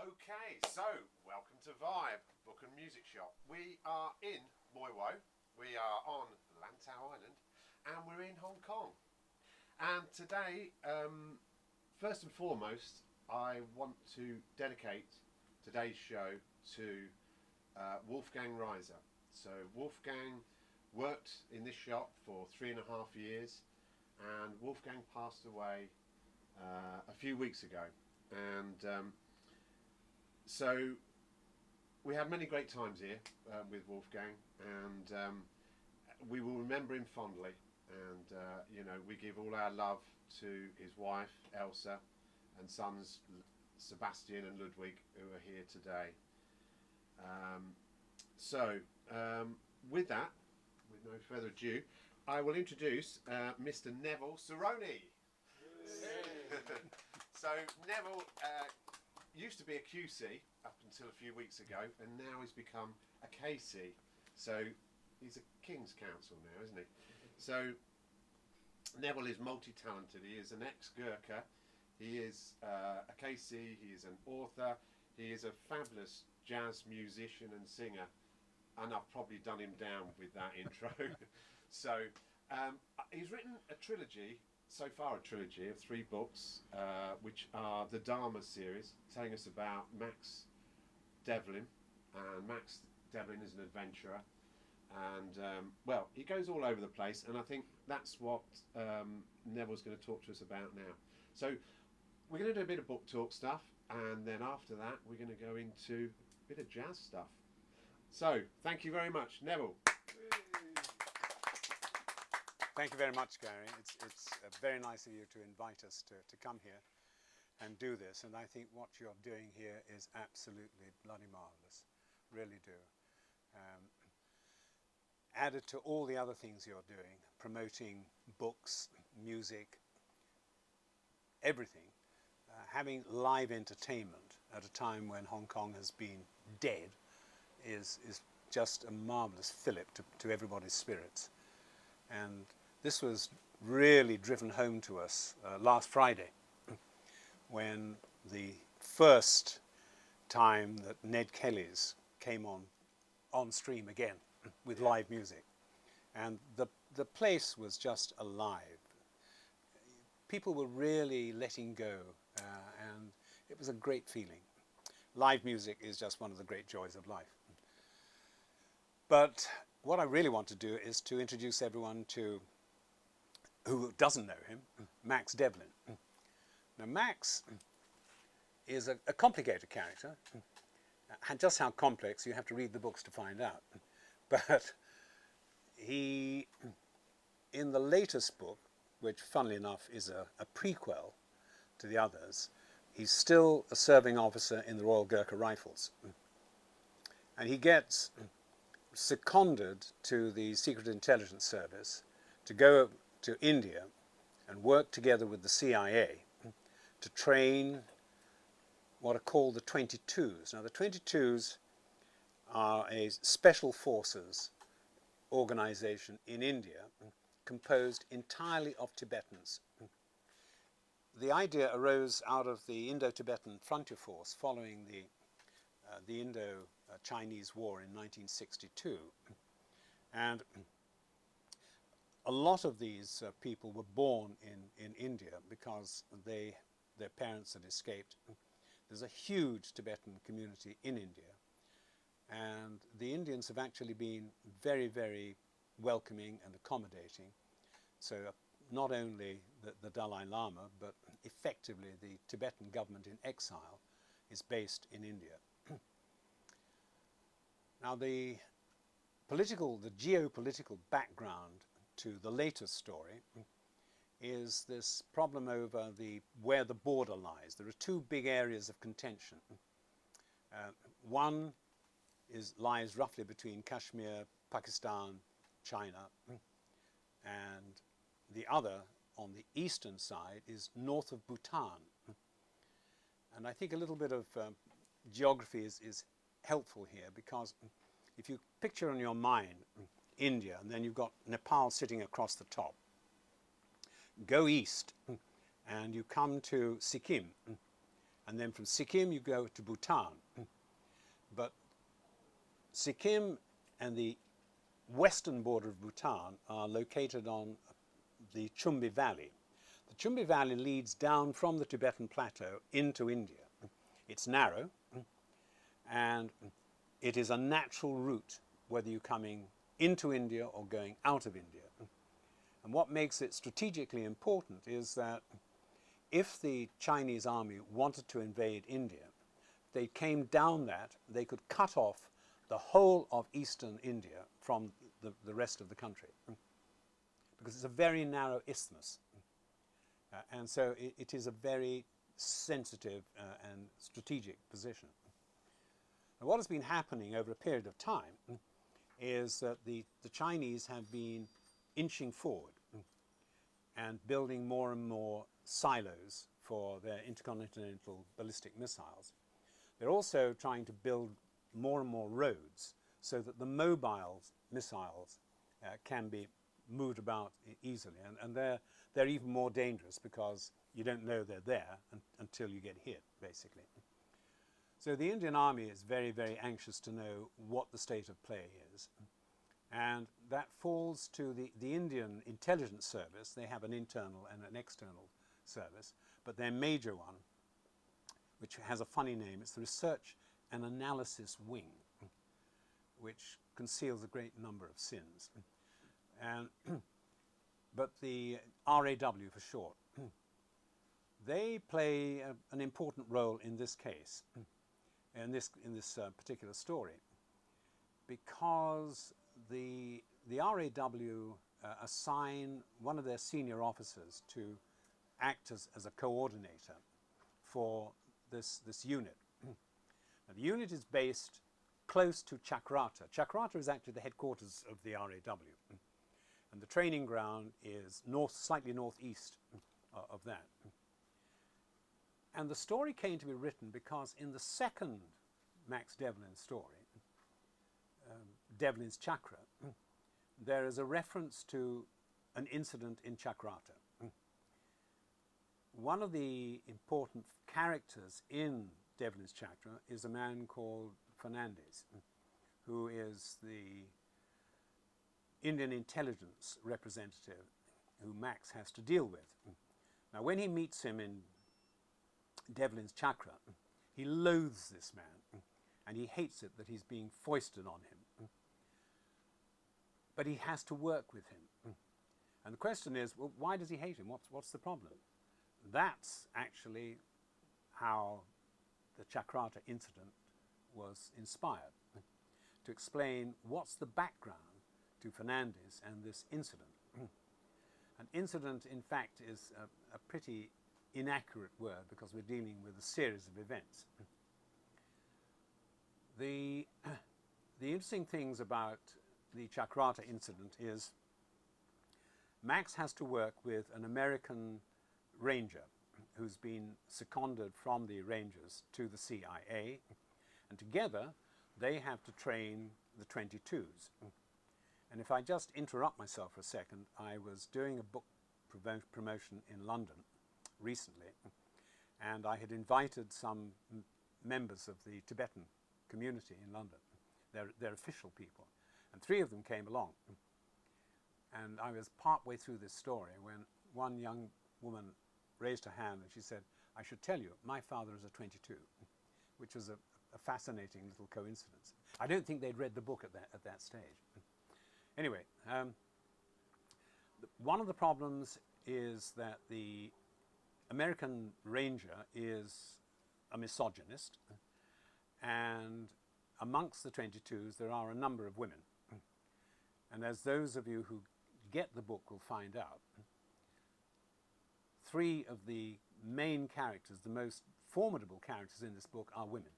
Okay, so welcome to Vibe Book and Music Shop. We are in Moi Wo, we are on Lantau Island, and we're in Hong Kong. And today, first and foremost, I want to dedicate today's show to Wolfgang Reiser. So Wolfgang worked in this shop for 3.5 years, and Wolfgang passed away a few weeks ago. And so we had many great times here with Wolfgang, and we will remember him fondly. And you know, we give all our love to his wife Elsa and sons Sebastian and Ludwig, who are here today. With that, with no further ado, I will introduce Mr. Neville Sarony. So Neville used to be a QC up until a few weeks ago, and now he's become a KC. So he's a King's Counsel now, isn't he? So Neville is multi-talented. He is an ex-Gurkha. He is a KC. He is an author. He is a fabulous jazz musician and singer. And I've probably done him down with that intro. So he's written a trilogy, so far a trilogy of 3 books, which are the Dharma series, telling us about Max Devlin. And Max Devlin is an adventurer. And well, he goes all over the place, and I think that's what Neville's going to talk to us about now. So we're going to do a bit of book talk stuff, and then after that we're going to go into a bit of jazz stuff. So thank you very much, Neville. Thank you very much, Gary. It's very nice of you to invite us to come here and do this, and I think what you're doing here is absolutely bloody marvellous, really do. Added to all the other things you're doing, promoting books, music, everything, having live entertainment at a time when Hong Kong has been dead is just a marvellous fillip to everybody's spirits. And this was really driven home to us last Friday, when the first time that Ned Kelly's came on stream again with live music, and the place was just alive. People were really letting go, and it was a great feeling. Live music is just one of the great joys of life. But what I really want to do is to introduce everyone to, who doesn't know him, Max Devlin. Now Max is a complicated character, and just how complex you have to read the books to find out. But he, in the latest book, which funnily enough is a prequel to the others, he's still a serving officer in the Royal Gurkha Rifles. And he gets seconded to the Secret Intelligence Service to go to India and work together with the CIA to train what are called the 22s. Now the 22s are a special forces organization in India composed entirely of Tibetans. The idea arose out of the Indo-Tibetan Frontier Force following the Indo-Chinese War in 1962. And a lot of these people were born in India because their parents had escaped. There's a huge Tibetan community in India. And the Indians have actually been very, very welcoming and accommodating. So not only the Dalai Lama, but effectively the Tibetan government in exile is based in India. Now the geopolitical background to the latest story is this problem over where the border lies. There are 2 big areas of contention. One lies roughly between Kashmir, Pakistan, China, and the other on the eastern side is north of Bhutan. And I think a little bit of geography is helpful here, because if you picture in your mind India, and then you've got Nepal sitting across the top, go east and you come to Sikkim, And then from Sikkim you go to Bhutan. But Sikkim and the western border of Bhutan are located on the Chumbi Valley. The Chumbi Valley leads down from the Tibetan plateau into India. It's narrow, and it is a natural route whether you're coming into India or going out of India. And what makes it strategically important is that if the Chinese army wanted to invade India, they came down that, they could cut off the whole of eastern India from the rest of the country. Because it's a very narrow isthmus. And so it is a very sensitive and strategic position. And what has been happening over a period of time is that the Chinese have been inching forward and building more and more silos for their intercontinental ballistic missiles. They're also trying to build more and more roads so that the mobile missiles can be moved about easily. And they're even more dangerous because you don't know they're there until you get hit, basically. So the Indian Army is very, very anxious to know what the state of play is. And that falls to the Indian intelligence service. They have an internal and an external service, but their major one, which has a funny name, it's the Research and Analysis Wing, which conceals a great number of sins. And but the RAW for short, they play an important role in this case, in this particular story, because the RAW assign one of their senior officers to act as a coordinator for this unit. Now, the unit is based close to Chakrata. Chakrata is actually the headquarters of the RAW, and the training ground is slightly northeast of that. And the story came to be written because in the second Max Devlin story, Devlin's Chakra, there is a reference to an incident in Chakrata. One of the important characters in Devlin's Chakra is a man called Fernandez, who is the Indian intelligence representative who Max has to deal with. Now, when he meets him in Devlin's Chakra, he loathes this man, and he hates it that he's being foisted on him. But he has to work with him. And the question is, well, why does he hate him? What's the problem? That's actually how the Chakrata incident was inspired, to explain what's the background to Fernandez and this incident. An incident, in fact, is a pretty inaccurate word because we're dealing with a series of events. The interesting things about the Chakrata incident is Max has to work with an American ranger who's been seconded from the Rangers to the CIA, and together they have to train the 22s. And if I just interrupt myself for a second, I was doing a book promotion in London recently, and I had invited some members of the Tibetan community in London. They're official people, and 3 of them came along. And I was partway through this story when one young woman raised her hand and she said, "I should tell you, my father is a 22, which was a fascinating little coincidence. I don't think they'd read the book at that stage. Anyway, one of the problems is that the American ranger is a misogynist, and amongst the 22s there are a number of women. And as those of you who get the book will find out, 3 of the main characters, the most formidable characters in this book, are women.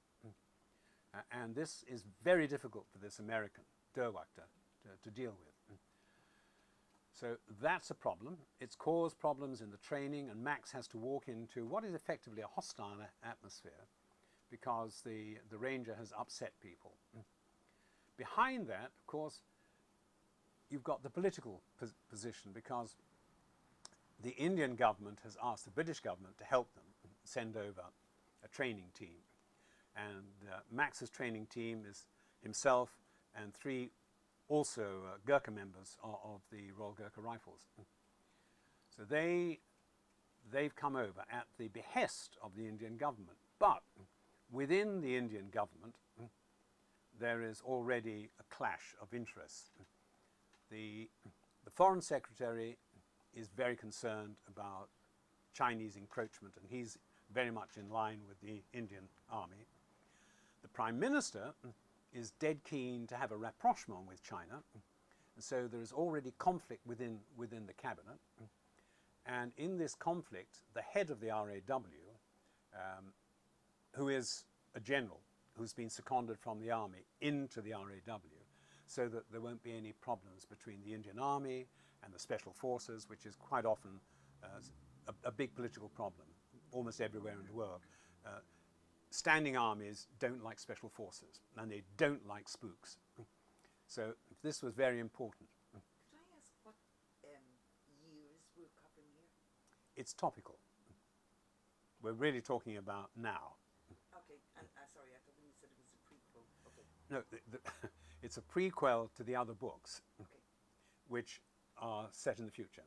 And this is very difficult for this American, Derwachter, to deal with. So that's a problem. It's caused problems in the training, and Max has to walk into what is effectively a hostile atmosphere because the ranger has upset people. Behind that, of course, you've got the political position because the Indian government has asked the British government to help them send over a training team. And Max's training team is himself and 3 also Gurkha members of the Royal Gurkha Rifles. So they've come over at the behest of the Indian government. But within the Indian government, there is already a clash of interests. The Foreign Secretary is very concerned about Chinese encroachment, and he's very much in line with the Indian army. The Prime Minister is dead keen to have a rapprochement with China, and so there is already conflict within the cabinet. And in this conflict, the head of the RAW, who is a general who's been seconded from the army into the RAW, so that there won't be any problems between the Indian army and the special forces, which is quite often a big political problem almost everywhere in the world. Standing armies don't like special forces, and they don't like spooks. So this was very important. Could I ask what years we're covering here? It's topical. We're really talking about now. Okay, and sorry, I thought when you said it was a prequel. Okay. No, it's a prequel to the other books, Okay. which are set in the future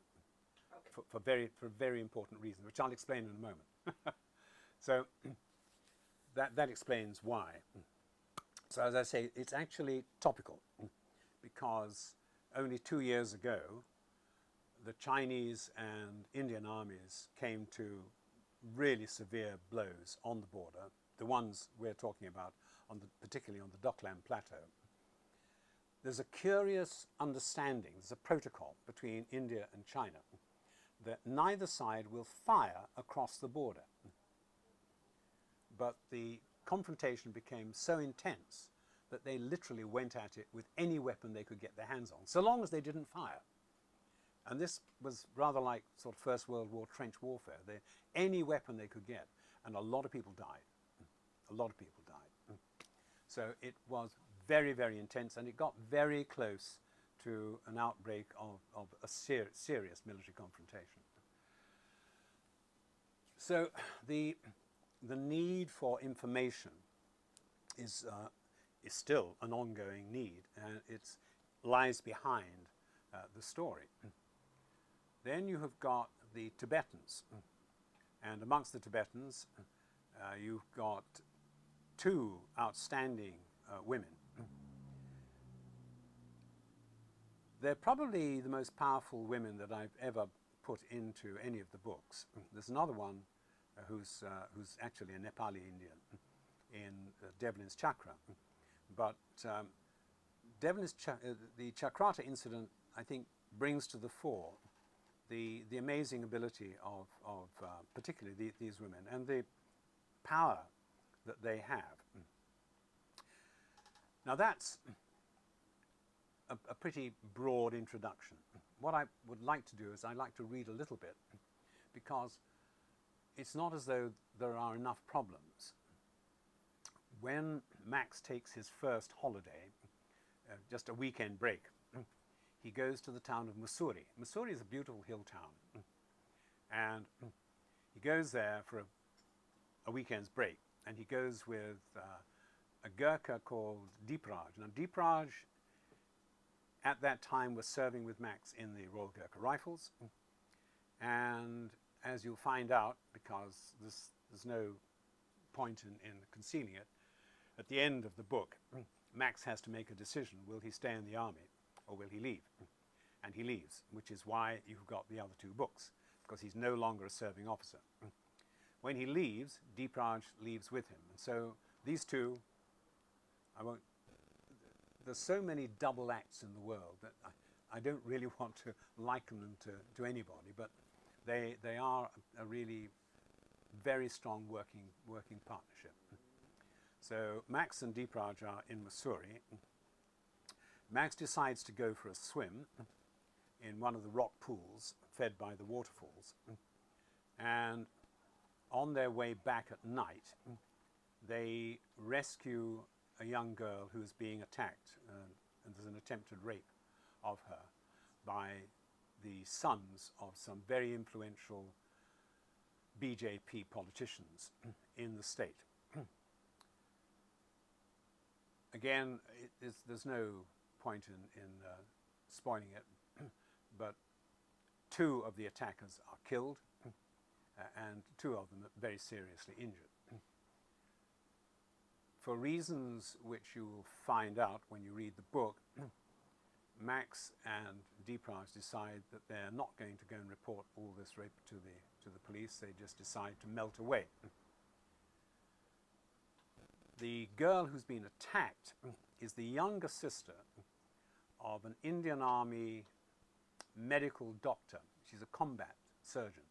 Okay. for very important reasons, which I'll explain in a moment. So that explains why. So as I say, it's actually topical because only 2 years ago, the Chinese and Indian armies came to really severe blows on the border, the ones we're talking about, particularly on the Doklam Plateau. There's a curious understanding, there's a protocol between India and China that neither side will fire across the border. But the confrontation became so intense that they literally went at it with any weapon they could get their hands on, so long as they didn't fire. And this was rather like sort of First World War trench warfare. Any weapon they could get, and a lot of people died. A lot of people died. So it was very, very intense, and it got very close to an outbreak of a serious military confrontation. So the need for information is still an ongoing need, and it lies behind the story. Then you have got the Tibetans, and amongst the Tibetans you've got 2 outstanding women. They're probably the most powerful women that I've ever put into any of the books. There's another one who's actually a Nepali Indian in Devlin's Chakra. But Devlin's the Chakrata incident, I think, brings to the fore the amazing ability of particularly these women and the power that they have. Now that's a pretty broad introduction. What I would like to do is I'd like to read a little bit, because it's not as though there are enough problems. When Max takes his first holiday, just a weekend break, he goes to the town of Mussoorie. Mussoorie is a beautiful hill town, and he goes there for a weekend's break, and he goes with a Gurkha called Deepraj. Now Deepraj at that time was serving with Max in the Royal Gurkha Rifles, and as you'll find out, because there's no point in concealing it, at the end of the book, Max has to make a decision. Will he stay in the army or will he leave? And he leaves, which is why you've got the other 2 books, because he's no longer a serving officer. When he leaves, Deepraj leaves with him. And so these 2, there's so many double acts in the world that I don't really want to liken them to anybody, but they are a really very strong working partnership. So Max and Deepraj are in Mussoorie. Max decides to go for a swim in one of the rock pools fed by the waterfalls, and on their way back at night they rescue a young girl who's being attacked, and there's an attempted rape of her by the sons of some very influential BJP politicians in the state. Again, there's no point in spoiling it, but 2 of the attackers are killed and 2 of them are very seriously injured. For reasons which you will find out when you read the book, Max and Deepraj decide that they're not going to go and report all this rape to the police. They just decide to melt away. The girl who's been attacked is the younger sister of an Indian Army medical doctor. She's a combat surgeon.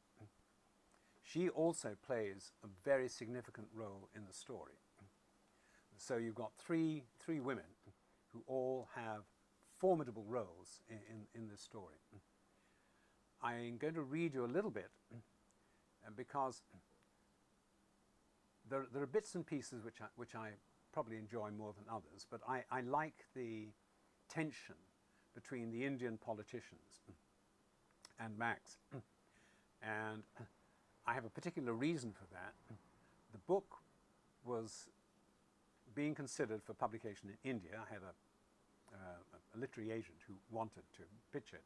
She also plays a very significant role in the story. So you've got three women who all have formidable roles in this story. I'm going to read you a little bit because there are bits and pieces which I probably enjoy more than others, but I like the tension between the Indian politicians and Max. And I have a particular reason for that. The book was being considered for publication in India. I had a literary agent who wanted to pitch it.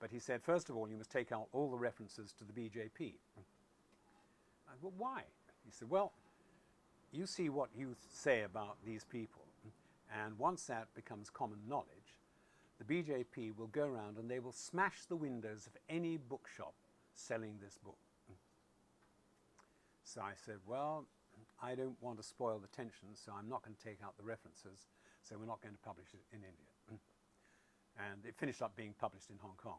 But he said, first of all, you must take out all the references to the BJP. I said, well, why? He said, well, you see what you say about these people, and once that becomes common knowledge, the BJP will go around and they will smash the windows of any bookshop selling this book. So I said, well, I don't want to spoil the tension, so I'm not going to take out the references, so we're not going to publish it in India. And it finished up being published in Hong Kong,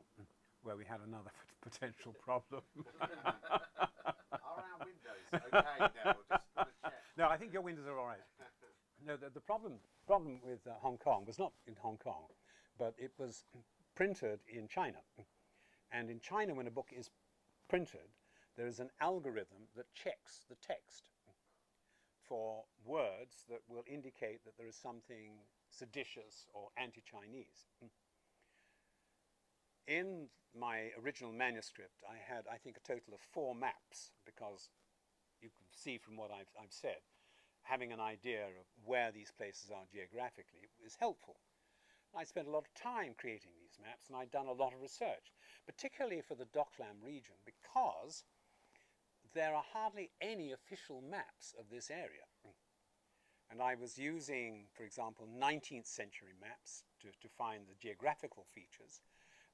where we had another potential problem. Are our windows okay, Neville? Just want to check. No, I think your windows are all right. No, the problem with Hong Kong was not in Hong Kong, but it was printed in China. And in China, when a book is printed, there is an algorithm that checks the text for words that will indicate that there is something seditious or anti-Chinese. In my original manuscript, I had, I think, a total of 4 maps, because you can see from what I've said, having an idea of where these places are geographically is helpful. I spent a lot of time creating these maps, and I'd done a lot of research, particularly for the Doklam region, because there are hardly any official maps of this area. And I was using, for example, 19th century maps to find the geographical features,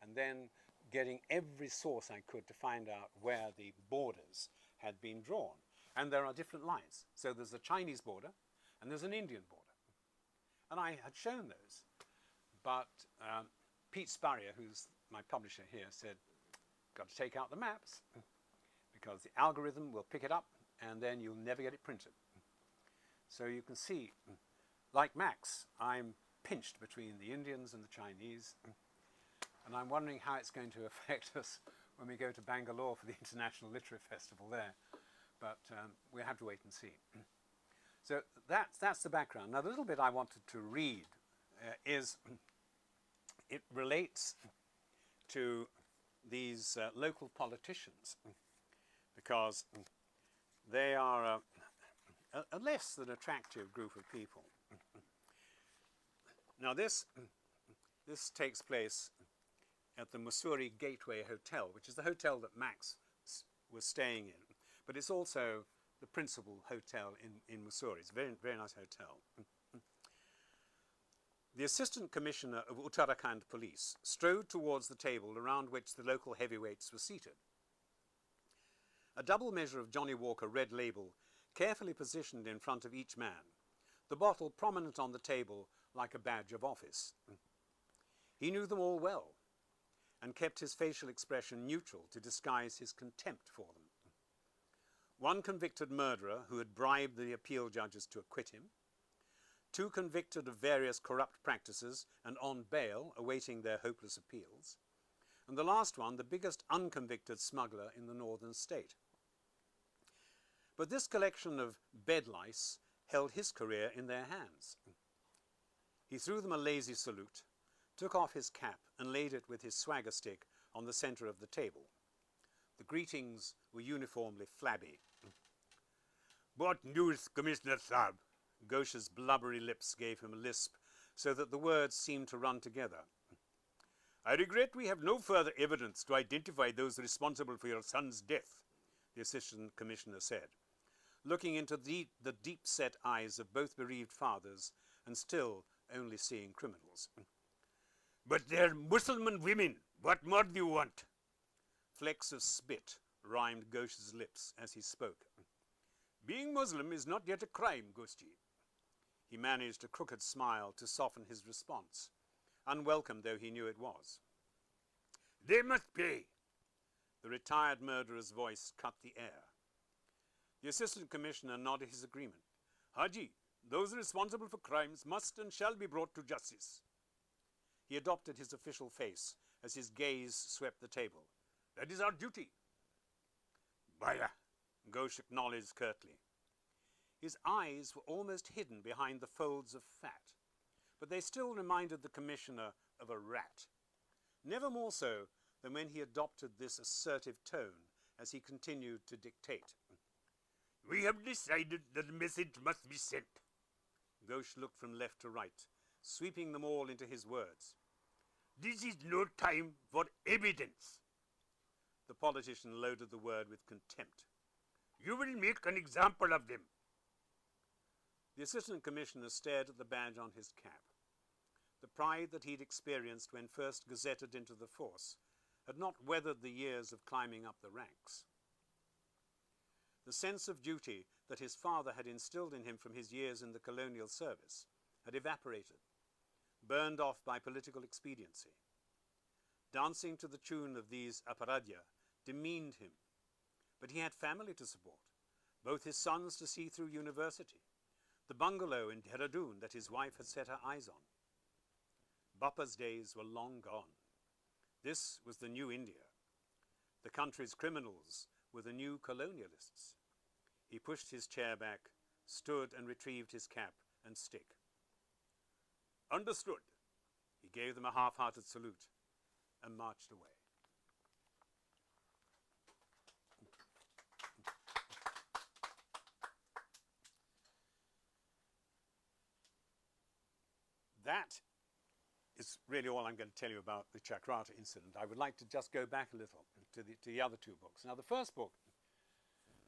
and then getting every source I could to find out where the borders had been drawn. And there are different lines. So there's a Chinese border, and there's an Indian border. And I had shown those. But Pete Spurrier, who's my publisher here, said, got to take out the maps, because the algorithm will pick it up, and then you'll never get it printed. So you can see, like Max, I'm pinched between the Indians and the Chinese, and I'm wondering how it's going to affect us when we go to Bangalore for the International Literary Festival there. But we have to wait and see. So that's the background. Now, the little bit I wanted to read is, it relates to these local politicians, because they are a less than attractive group of people. Now, this takes place at the Mussoorie Gateway Hotel, which is the hotel that Max was staying in. But it's also the principal hotel in Mussoorie. It's a very, very nice hotel. The Assistant Commissioner of Uttarakhand Police strode towards the table around which the local heavyweights were seated. A double measure of Johnny Walker Red Label carefully positioned in front of each man, the bottle prominent on the table like a badge of office. He knew them all well, and kept his facial expression neutral to disguise his contempt for them. One convicted murderer who had bribed the appeal judges to acquit him, 2 convicted of various corrupt practices and on bail awaiting their hopeless appeals, and the last one, the biggest unconvicted smuggler in the northern state. But this collection of bed lice held his career in their hands. He threw them a lazy salute, took off his cap and laid it with his swagger stick on the center of the table. The greetings were uniformly flabby. What news, Commissioner Saab? Ghosh's blubbery lips gave him a lisp, so that the words seemed to run together. I regret we have no further evidence to identify those responsible for your son's death, the Assistant Commissioner said, looking into the deep-set eyes of both bereaved fathers and still only seeing criminals. But they're Muslim women. What more do you want? Flecks of spit rhymed Ghosh's lips as he spoke. Being Muslim is not yet a crime, Ghoshji. He managed a crooked smile to soften his response, unwelcome though he knew it was. They must pay. The retired murderer's voice cut the air. The Assistant Commissioner nodded his agreement. Haji, those responsible for crimes must and shall be brought to justice. He adopted his official face as his gaze swept the table. That is our duty. Baya, Ghosh acknowledged curtly. His eyes were almost hidden behind the folds of fat, but they still reminded the Commissioner of a rat. Never more so than when he adopted this assertive tone as he continued to dictate. We have decided that a message must be sent. Ghosh looked from left to right, sweeping them all into his words. This is no time for evidence. The politician loaded the word with contempt. You will make an example of them. The Assistant Commissioner stared at the badge on his cap. The pride that he'd experienced when first gazetted into the force had not weathered the years of climbing up the ranks. The sense of duty that his father had instilled in him from his years in the colonial service had evaporated, burned off by political expediency. Dancing to the tune of these aparadhya demeaned him, but he had family to support, both his sons to see through university, the bungalow in Dehradun that his wife had set her eyes on. Bappa's days were long gone. This was the new India. The country's criminals were the new colonialists. He pushed his chair back, stood and retrieved his cap and stick. Understood. He gave them a half-hearted salute and marched away. That is really all I'm going to tell you about the Chakrata incident. I would like to just go back a little to the other two books. Now, the first book,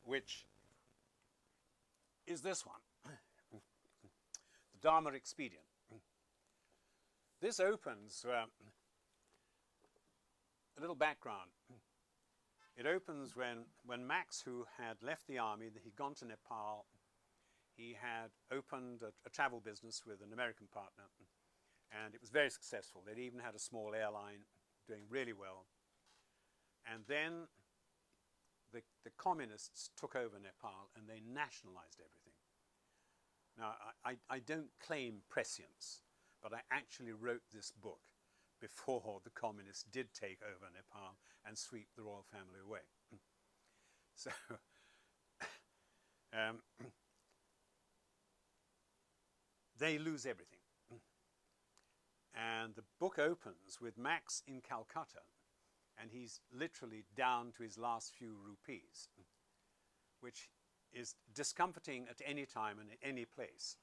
which is this one, The Dharma Expedient. This opens, a little background. It opens when Max, who had left the army, he'd gone to Nepal. He had opened a travel business with an American partner, and it was very successful. They'd even had a small airline doing really well. And then the communists took over Nepal and they nationalized everything. Now, I don't claim prescience, but I actually wrote this book before the communists did take over Nepal and sweep the royal family away. So, they lose everything. And the book opens with Max in Calcutta, and he's literally down to his last few rupees, which is discomforting at any time and at any place.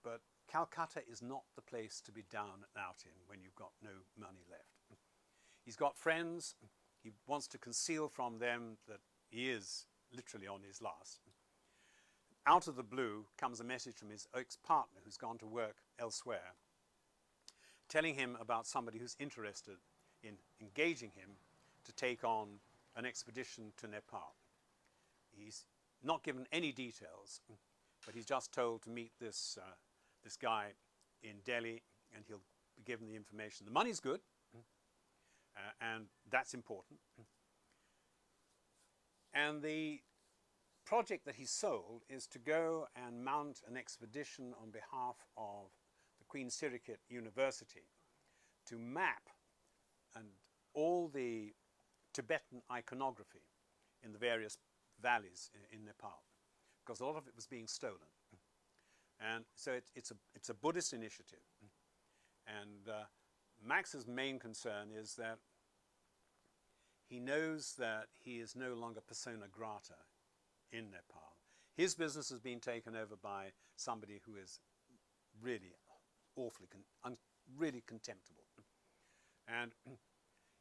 But Calcutta is not the place to be down and out in when you've got no money left. He's got friends. He wants to conceal from them that he is literally on his last. Out of the blue comes a message from his ex-partner who's gone to work elsewhere, telling him about somebody who's interested in engaging him to take on an expedition to Nepal. He's not given any details, but he's just told to meet this guy in Delhi, and he'll be given the information. The money's good, and that's important. And the project that he sold is to go and mount an expedition on behalf of the Queen Sirikit University to map and all the Tibetan iconography in the various valleys in Nepal, because a lot of it was being stolen. And so it's a Buddhist initiative. And Max's main concern is that He knows that he is no longer persona grata in Nepal. His business has been taken over by somebody who is really awfully, really contemptible. And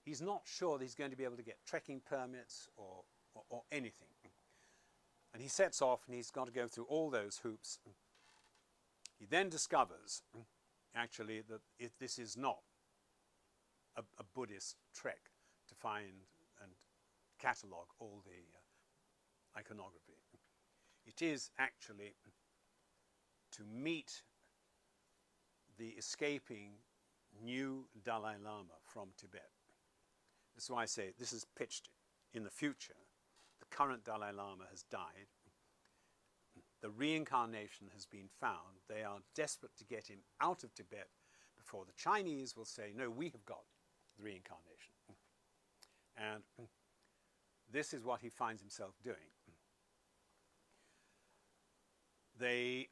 he's not sure that he's going to be able to get trekking permits or anything. And he sets off and he's got to go through all those hoops. He then discovers, actually, that this is not a Buddhist trek to find and catalogue all the iconography. It is actually to meet the escaping new Dalai Lama from Tibet. That's why I say this is pitched in the future. The current Dalai Lama has died. The reincarnation has been found. They are desperate to get him out of Tibet before the Chinese will say, no, we have got the reincarnation. And this is what he finds himself doing. They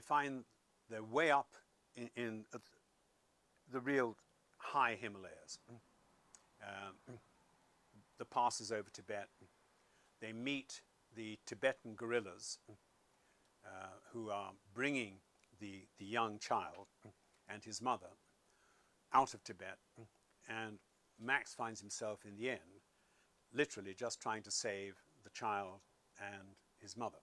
find their way up in the real high Himalayas. The passes over Tibet. They meet the Tibetan guerrillas who are bringing the young child and his mother out of Tibet, and Max finds himself in the end literally just trying to save the child and his mother.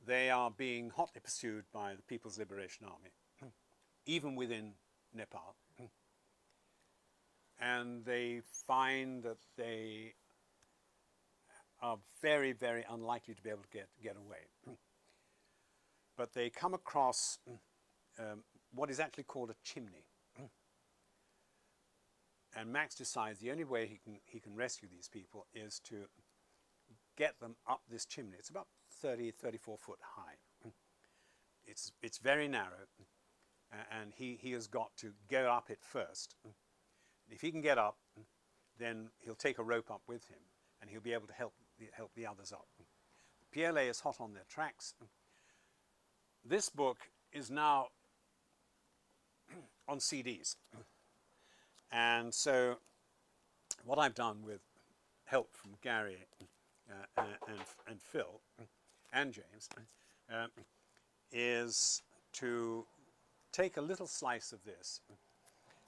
They are being hotly pursued by the People's Liberation Army, even within Nepal. And they find that they are very, very unlikely to be able to get away. But they come across what is actually called a chimney. And Max decides the only way he can rescue these people is to get them up this chimney. It's about 34 foot high. It's very narrow, and he has got to go up it first. If he can get up, then he'll take a rope up with him, and he'll be able to help the others up. The PLA is hot on their tracks. This book is now on CDs. And so what I've done with help from Gary and Phil and James is to take a little slice of this,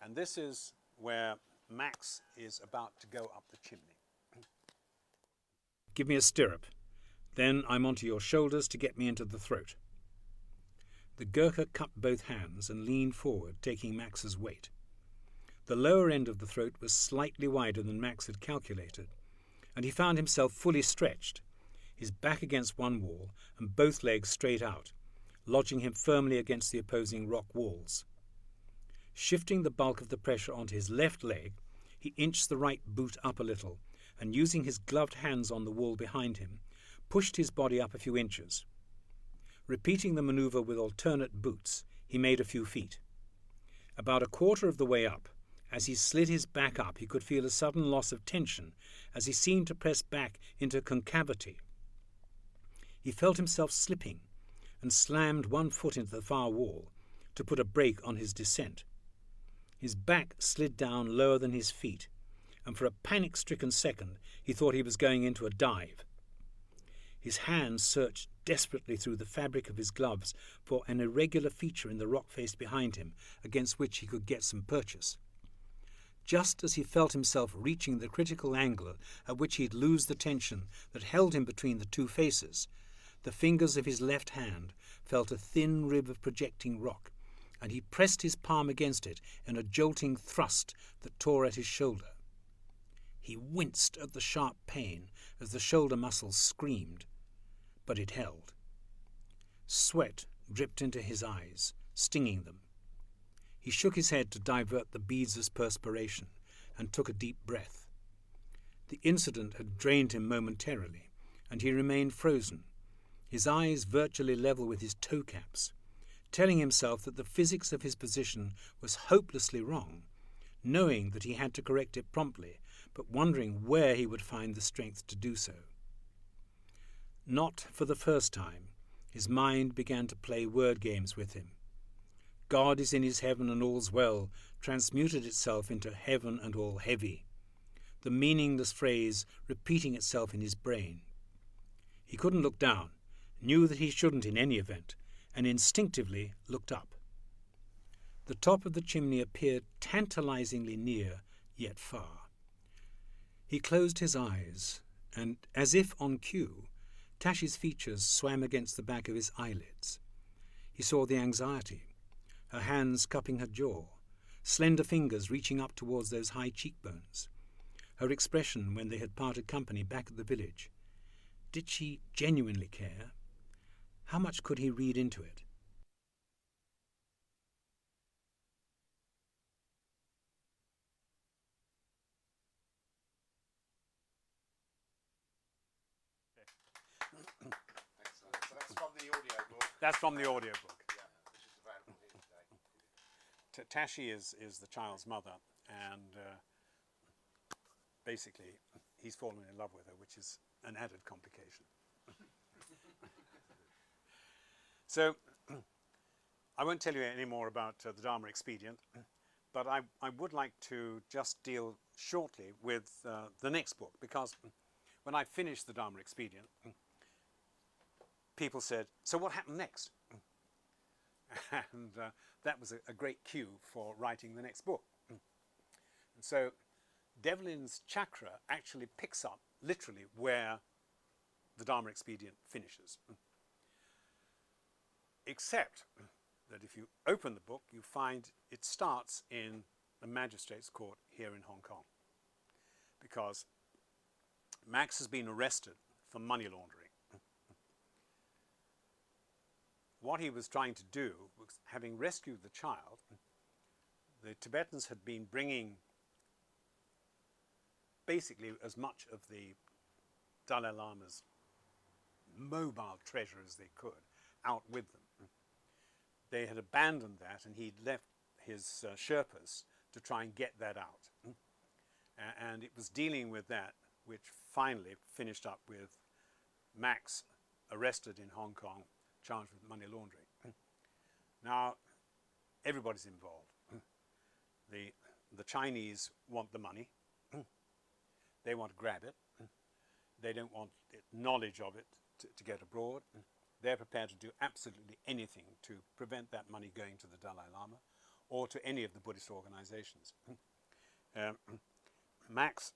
and this is where Max is about to go up the chimney. Give me a stirrup. Then I'm onto your shoulders to get me into the throat. The Gurkha cupped both hands and leaned forward, taking Max's weight. The lower end of the throat was slightly wider than Max had calculated, and he found himself fully stretched, his back against one wall and both legs straight out, lodging him firmly against the opposing rock walls. Shifting the bulk of the pressure onto his left leg, he inched the right boot up a little, and using his gloved hands on the wall behind him, pushed his body up a few inches. Repeating the maneuver with alternate boots, he made a few feet. About a quarter of the way up, as he slid his back up, he could feel a sudden loss of tension as he seemed to press back into concavity. He felt himself slipping and slammed one foot into the far wall to put a brake on his descent. His back slid down lower than his feet, and for a panic-stricken second he thought he was going into a dive. His hands searched desperately through the fabric of his gloves for an irregular feature in the rock face behind him against which he could get some purchase. Just as he felt himself reaching the critical angle at which he'd lose the tension that held him between the two faces, the fingers of his left hand felt a thin rib of projecting rock, and he pressed his palm against it in a jolting thrust that tore at his shoulder. He winced at the sharp pain as the shoulder muscles screamed, but it held. Sweat dripped into his eyes, stinging them. He shook his head to divert the beads of perspiration and took a deep breath. The incident had drained him momentarily, and he remained frozen, his eyes virtually level with his toe caps, telling himself that the physics of his position was hopelessly wrong, knowing that he had to correct it promptly, but wondering where he would find the strength to do so. Not for the first time, his mind began to play word games with him. God is in his heaven and all's well, transmuted itself into heaven and all heavy, the meaningless phrase repeating itself in his brain. He couldn't look down, knew that he shouldn't in any event, and instinctively looked up. The top of the chimney appeared tantalizingly near, yet far. He closed his eyes, and, as if on cue, Tashy's features swam against the back of his eyelids. He saw the anxiety, her hands cupping her jaw, slender fingers reaching up towards those high cheekbones, her expression when they had parted company back at the village. Did she genuinely care? How much could he read into it? Excellent. So that's from the audio book. That's from the audiobook. Yeah, which is available here today. Tashi is the child's mother, and basically he's fallen in love with her, which is an added complication. So I won't tell you any more about the Dharma expedient, but I would like to just deal shortly with the next book, because when I finished the Dharma expedient, people said, so what happened next? And that was a great cue for writing the next book. And so Devlin's chakra actually picks up literally where the Dharma expedient finishes. Except that if you open the book, you find it starts in the magistrate's court here in Hong Kong, because Max has been arrested for money laundering. What he was trying to do was, having rescued the child, the Tibetans had been bringing basically as much of the Dalai Lama's mobile treasure as they could out with them. They had abandoned that, and he'd left his Sherpas to try and get that out. And it was dealing with that which finally finished up with Max arrested in Hong Kong, charged with money laundering. Now, everybody's involved. The Chinese want the money. They want to grab it. They don't want knowledge of it to get abroad. They're prepared to do absolutely anything to prevent that money going to the Dalai Lama or to any of the Buddhist organizations. Max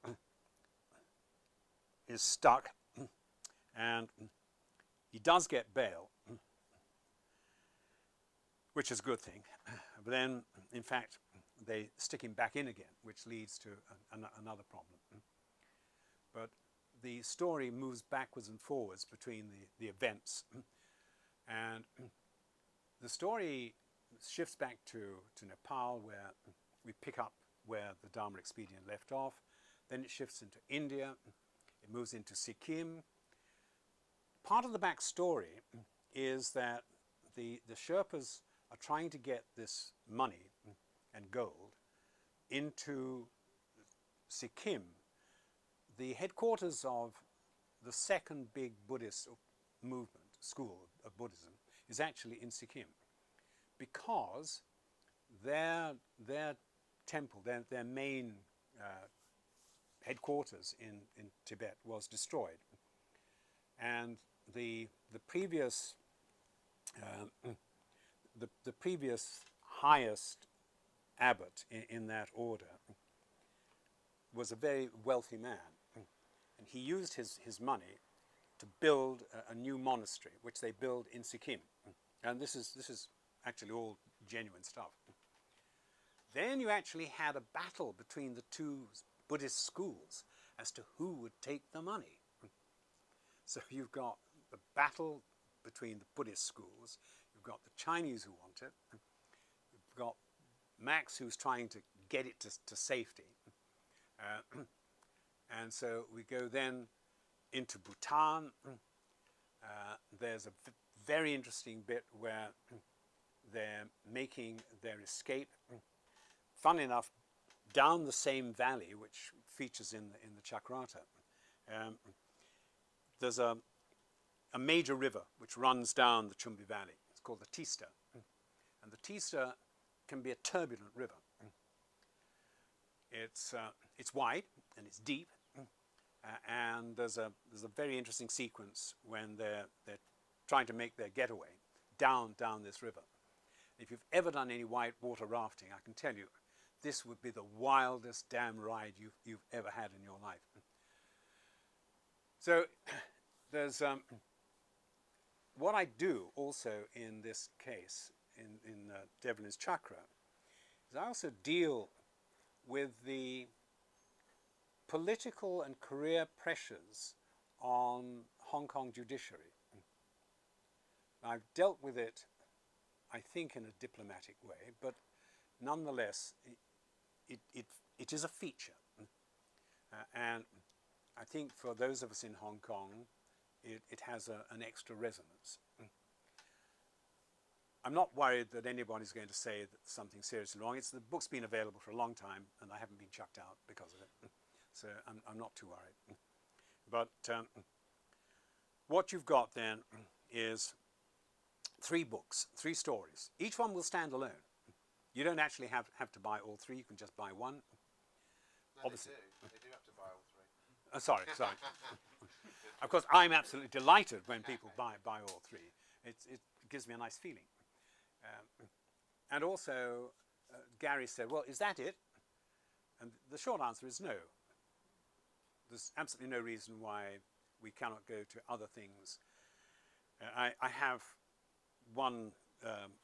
is stuck, and he does get bail, which is a good thing. But then, in fact, they stick him back in again, which leads to another problem. But the story moves backwards and forwards between the events. And the story shifts back to Nepal, where we pick up where the Dharma expedient left off. Then it shifts into India. It moves into Sikkim. Part of the backstory is that the Sherpas are trying to get this money and gold into Sikkim. The headquarters of the second big Buddhist movement, school of Buddhism, is actually in Sikkim, because their temple, their main headquarters in Tibet was destroyed, and the previous the previous highest abbot in that order was a very wealthy man, and he used his money to build a new monastery, which they build in Sikkim. And this is actually all genuine stuff. Then you actually had a battle between the two Buddhist schools as to who would take the money. So you've got the battle between the Buddhist schools, you've got the Chinese who want it, you've got Max who's trying to get it to safety. And so we go then into Bhutan. There's a very interesting bit where they're making their escape. Fun enough, down the same valley, which features in the Chakrata, there's a major river which runs down the Chumbi Valley. It's called the Teesta. And the Teesta can be a turbulent river. It's wide and it's deep, and there's a very interesting sequence when they're trying to make their getaway down this river. If you've ever done any white water rafting, I can tell you this would be the wildest damn ride you've ever had in your life. So there's what I do also in this case, in Devlin's chakra, is I also deal with the political and career pressures on Hong Kong judiciary. I've dealt with it, I think, in a diplomatic way, but nonetheless, it is a feature. And I think for those of us in Hong Kong, it has an extra resonance. I'm not worried that anybody's going to say that something's seriously wrong. The book's been available for a long time, and I haven't been chucked out because of it. So I'm not too worried. But what you've got then is 3 books, 3 stories. Each one will stand alone. You don't actually have to buy all 3. You can just buy one. No, Obviously. they do have to buy all 3. Sorry. Of course, I'm absolutely delighted when people buy all 3. It gives me a nice feeling. And also, Gary said, well, is that it? And the short answer is no. There's absolutely no reason why we cannot go to other things. I have one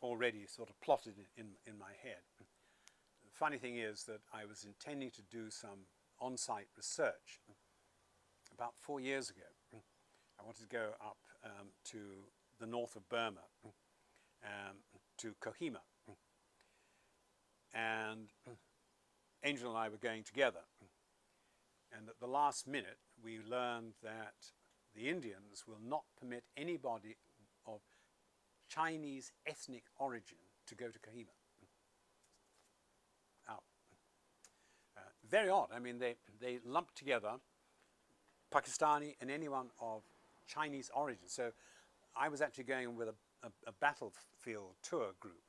already sort of plotted in my head. The funny thing is that I was intending to do some on-site research about 4 years ago. I wanted to go up to the north of Burma, to Kohima. And Angel and I were going together. And at the last minute, we learned that the Indians will not permit anybody of Chinese ethnic origin to go to Kohima. Out. Very odd. I mean, they lump together Pakistani and anyone of Chinese origin. So I was actually going with a battlefield tour group,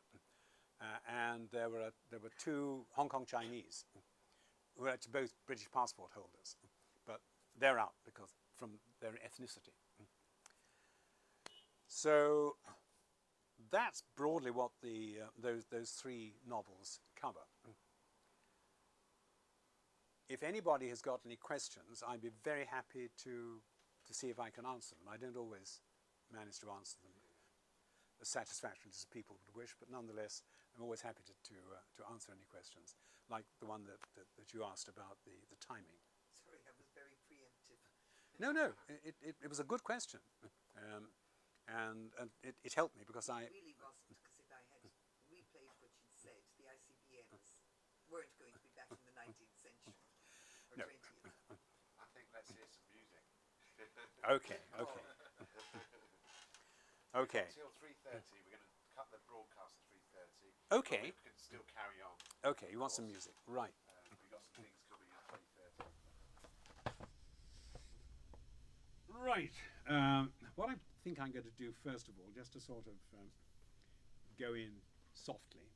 and there were 2 Hong Kong Chinese who are actually both British passport holders, but they're out because from their ethnicity. So that's broadly what those 3 novels cover. If anybody has got any questions, I'd be very happy to see if I can answer them. I don't always manage to answer them as satisfactorily as people would wish, but nonetheless, I'm always happy to answer any questions, like the one that you asked about the timing. Sorry, I was very preemptive. No, it was a good question, and it helped me because It really wasn't, because if I had replayed what you said, the ICBMs weren't going to be back in the 19th century or No. 20th. I think let's hear some music. Okay. Okay. Until 3:30, we're going to cut the broadcast at 3:30. Okay. We can still carry on. Okay, you want some music, right? We've got some things coming up at 3:30. Right. What I think I'm going to do first of all, just to sort of go in softly,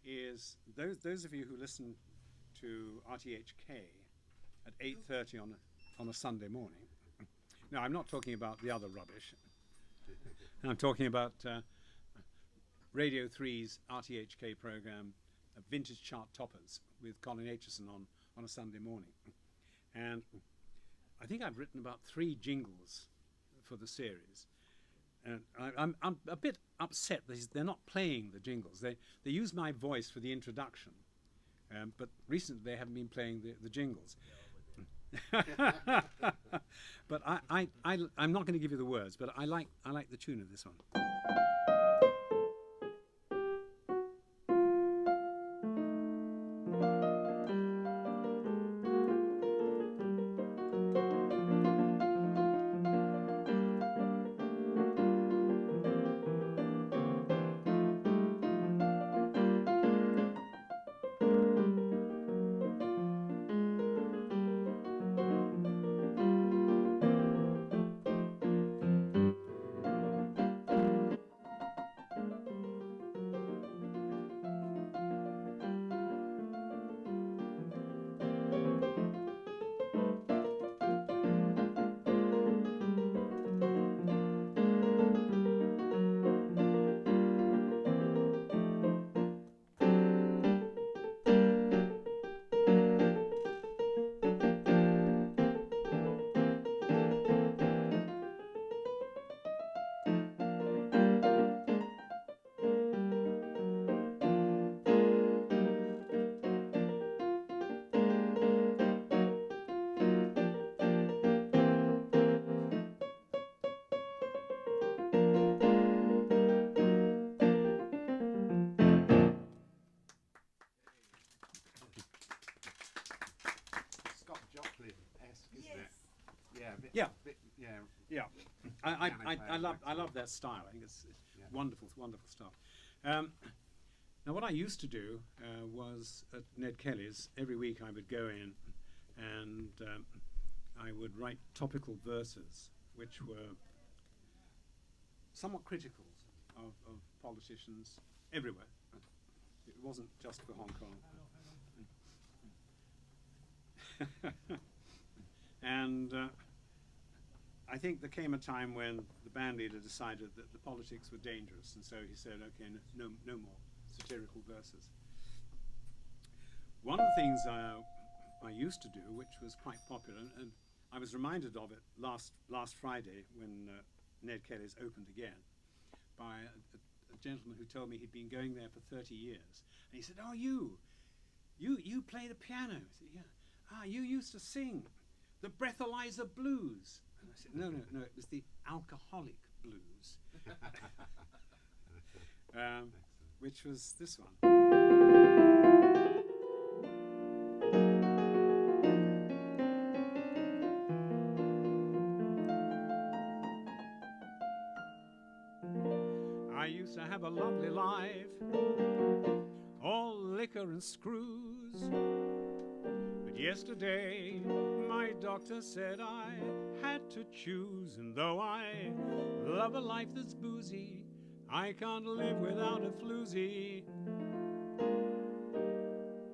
is those of you who listen to RTHK at 8:30 on a Sunday morning. Now, I'm not talking about the other rubbish. I'm talking about Radio 3's RTHK program, Vintage Chart Toppers, with Colin Aitchison on a Sunday morning. And I think I've written about 3 jingles for the series. And I'm a bit upset that they're not playing the jingles. They use my voice for the introduction, but recently they haven't been playing the jingles. But I'm not going to give you the words, but I like the tune of this one. Yeah, I love that style. I think it's wonderful stuff. Now, what I used to do was at Ned Kelly's, every week I would go in and I would write topical verses which were somewhat critical of politicians everywhere. It wasn't just for Hong Kong. And I think there came a time when the band leader decided that the politics were dangerous, and so he said, okay, no more satirical verses. One of the things I used to do, which was quite popular, and I was reminded of it last Friday when Ned Kelly's opened again, by a gentleman who told me he'd been going there for 30 years. And he said, oh, you play the piano? I said, yeah. Ah, you used to sing the breathalyzer blues. And I said, no, it was the alcoholic blues, which was this one. I used to have a lovely life, all liquor and screws. But yesterday, my doctor said I had to choose. And though I love a life that's boozy, I can't live without a floozy.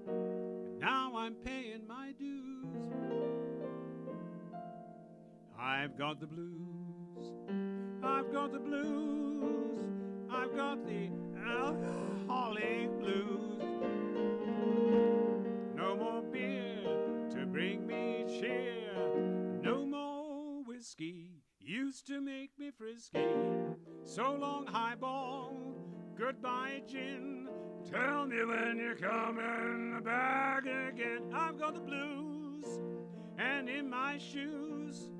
But now I'm paying my dues. I've got the blues. I've got the blues. I've got the alcoholic blues. No more beer to bring me cheer. No more whiskey used to make me frisky. So long highball, goodbye gin. Tell me when you're coming back again. I've got the blues, and in my shoes,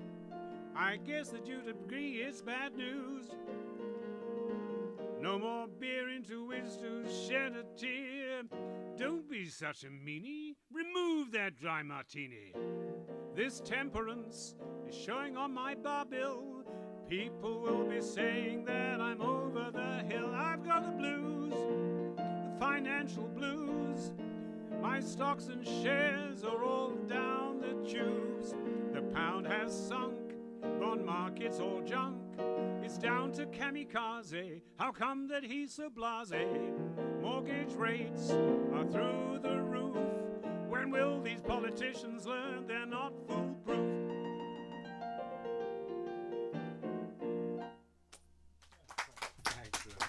I guess that you'd agree it's bad news. No more beer into which to shed a tear. Don't be such a meanie. Remove that dry martini. This temperance is showing on my bar bill. People will be saying that I'm over the hill. I've got the blues, the financial blues. My stocks and shares are all down the tubes. The pound has sunk, bond market's all junk. It's down to kamikaze. How come that he's so blasé? Mortgage rates are through the roof. When will these politicians learn they're not foolproof? Excellent.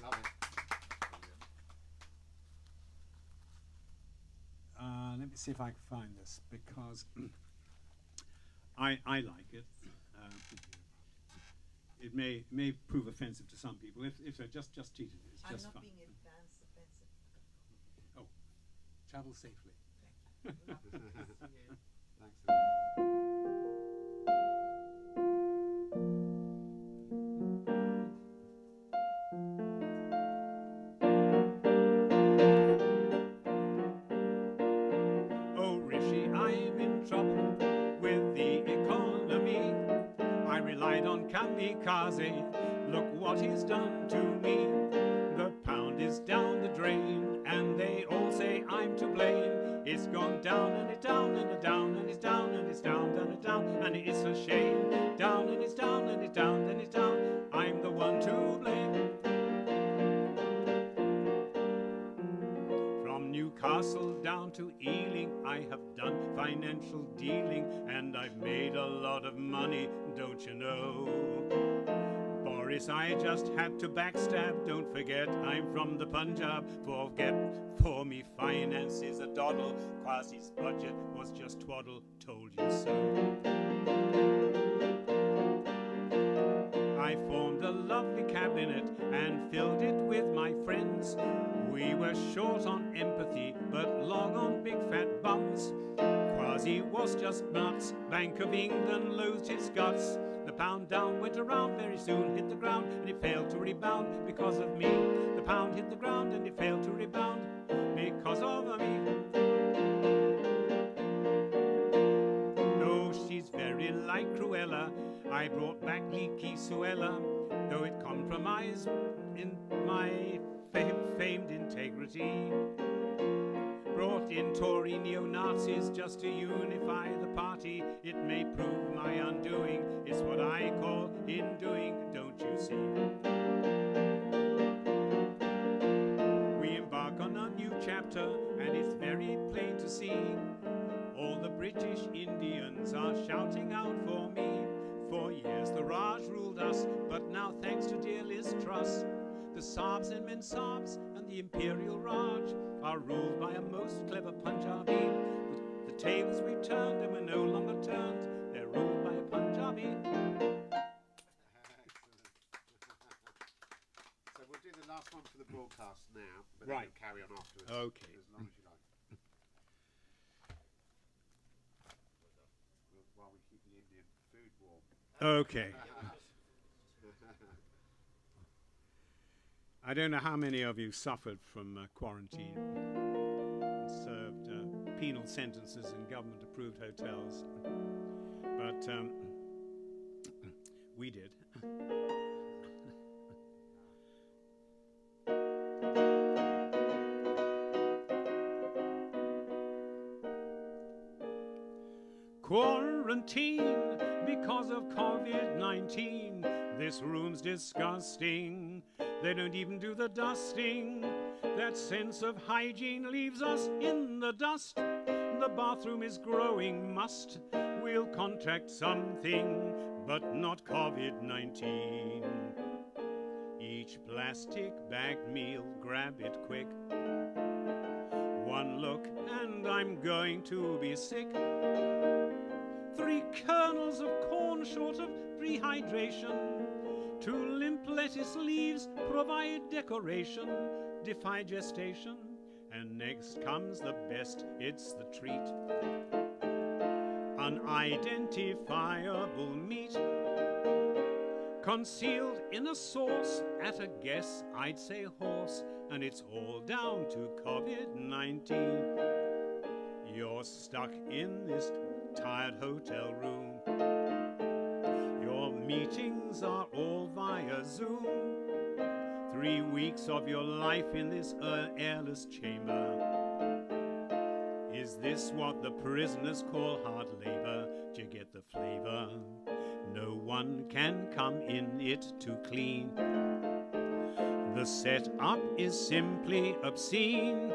Love it. Let me see if I can find this, because I like it. It may prove offensive to some people. If so, just treat it. It's just fun. I'm not being offensive. Oh, travel safely. Thanks. Oh, Rishi, I'm in trouble with the economy. I relied on kamikaze. Look what he's done to me. The pound is down the drain, and they all say I'm to blame. It's gone down and it's down and it's down and it's down and it's down and it's down, and it's a shame. Down and it's down and it's down and it's down. I'm the one to blame. From Newcastle down to Ealing, I have done financial dealing, and I've made a lot of money, don't you know? Boris, I just had to backstab. Don't forget, I'm from the Punjab. For me, finance is a doddle. Quasi's budget was just twaddle. Told you so. I formed a lovely cabinet and filled it with my friends. We were short on empathy, but long on big fat bums. Quasi was just nuts. Bank of England loathed his guts. The pound down went around, very soon hit the ground, and it failed to rebound because of me. The pound hit the ground and it failed to rebound because of me. Though she's very like Cruella. I brought back leaky Suella, though it compromised in my famed integrity. Brought in Tory neo-Nazis just to unify the party. It may prove my undoing. It's what I call in doing, don't you see? We embark on a new chapter, and it's very plain to see. All the British Indians are shouting out for me. For years the Raj ruled us, but now thanks to dear Liz Truss, the Saabs and Mensabs and the Imperial Raj are ruled by a most clever Punjabi. The tables we've turned and we're no longer turned, they're ruled by a Punjabi. So we'll do the last one for the broadcast now, but Right. then we'll carry on afterwards. Okay. As long as you like. While we keep the Indian food warm. Okay. I don't know how many of you suffered from quarantine and served penal sentences in government-approved hotels, but we did. Quarantine because of COVID-19. This room's disgusting. They don't even do the dusting. That sense of hygiene leaves us in the dust. The bathroom is growing must. We'll contract something, but not COVID-19. Each plastic bagged meal, grab it quick. One look and I'm going to be sick. 3 kernels of corn short of rehydration. 2 limp lettuce leaves provide decoration, defy gestation. And next comes the best, it's the treat. Unidentifiable meat, concealed in a sauce, at a guess I'd say horse. And it's all down to COVID-19. You're stuck in this tired hotel room. Your meetings are all via Zoom. 3 weeks of your life in this airless chamber. Is this what the prisoners call hard labor? Do you get the flavor? No one can come in it to clean. The setup is simply obscene.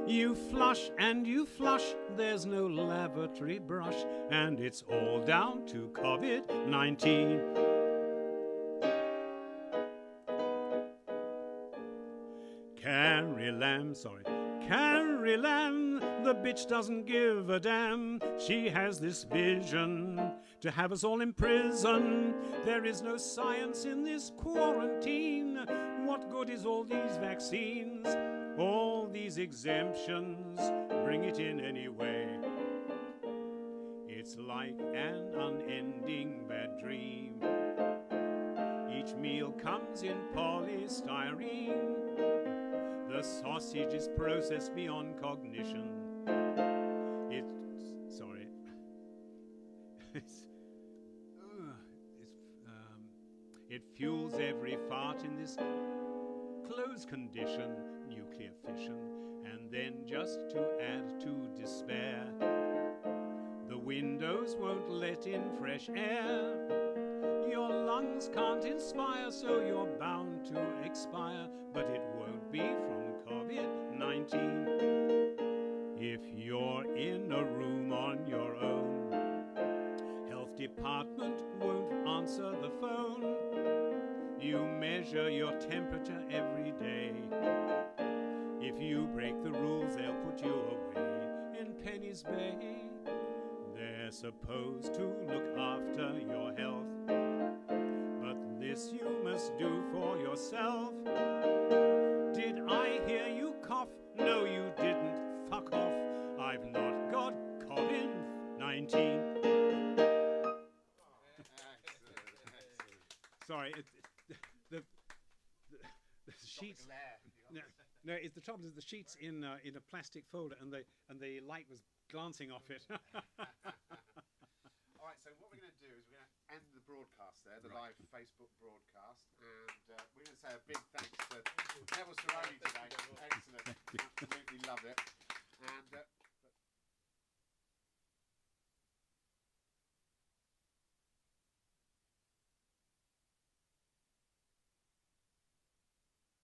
You flush and you flush, there's no lavatory brush, and it's all down to COVID-19. Carrie Lam, the bitch doesn't give a damn. She has this vision to have us all in prison. There is no science in this quarantine. What good is all these vaccines? All these exemptions, bring it in anyway. It's like an unending bad dream. Each meal comes in polystyrene. The sausage is processed beyond cognition. It fuels every fart in this closed condition, nuclear fission, and then just to add to despair, the windows won't let in fresh air. Your lungs can't inspire, so you're bound to expire, but it won't be from COVID-19. If you're in a room on your own, health department won't answer the phone. You measure your temperature every day. If you break the rules, they'll put you away in Penny's Bay. They're supposed to look after your health, but this you must do for yourself. Did I hear you cough? No, you didn't. Fuck off. I've not got COVID-19. Sorry, the sheets. No, it's the trouble is the sheets in a plastic folder, and the light was glancing off it. All right, so what do is we're going to end the broadcast there, the Right. live Facebook broadcast, and we're going to say a big thanks to Neville Sarony today. Excellent. Absolutely love it.